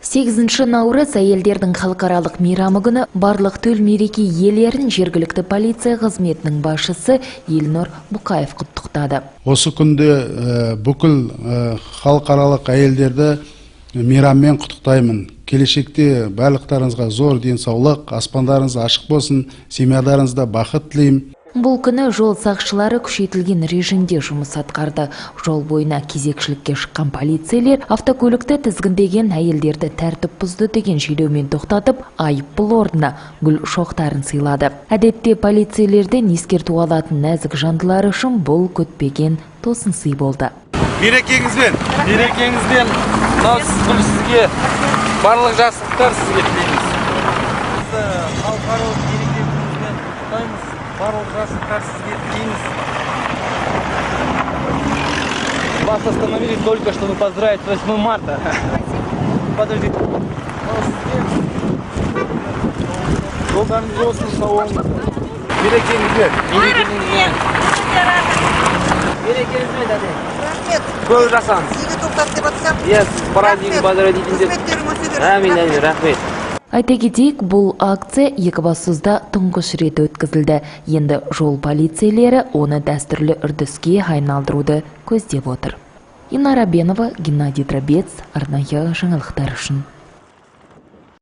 8 наурыз әйелдердің халықаралық мейрамы күні барлық төл мереке иелерін жергілікті полиция қызметінің басшысы Елнұр Бұқаев құттықтады. Осы күнде бүкіл халықаралық әйелдерді мейраммен құттықтаймын. Келешекте барлықтарыңызға зор денсаулық, аспандарыңыз ашық болсын, семьяларыңызда бақыт тілеймін. Бұл күні жол сақшылары күшейтілген режимде жұмыс атқарды. Жол бойына кезекшілікке шыққан полицейлер автокөлікті тізгіндеген әйелдерді тәртіп бұзды деген желеумен тоқтатып, айыппұл орнына гүл шоқтарын сыйлады. Әдетте полицейлерден ескерту алатын нәзік жандылар үшін бұл күтпеген тосын сый болды. Мерекеңізбен, мынау сізге барлық жақсылықтар сізге тілейміз. Халықаралық мерекемізбен құттықтаймыз. Барлық жақсылықтар сізге тілейміз. Вас остановили только, чтобы поздравить 8 марта. Подождите. Жолдарыңыз болсын, сау болыңыз. Мерекеңізбен. Мерекеңізбен, дәде. Көп жасаңыз. Сізге тоқтат деп атсам. Праздник поздравить етіңіздер. Әмин, рахмет. Айта кетейік, бұл акция Екібастұзда тұңғыш рет өткізілді. Енді жол полицейлері оны дәстүрлі үрдіске айналдыруды көздеп отыр. Инара Бенова, Геннадий Дробец, арнайы жаңалықтар үшін.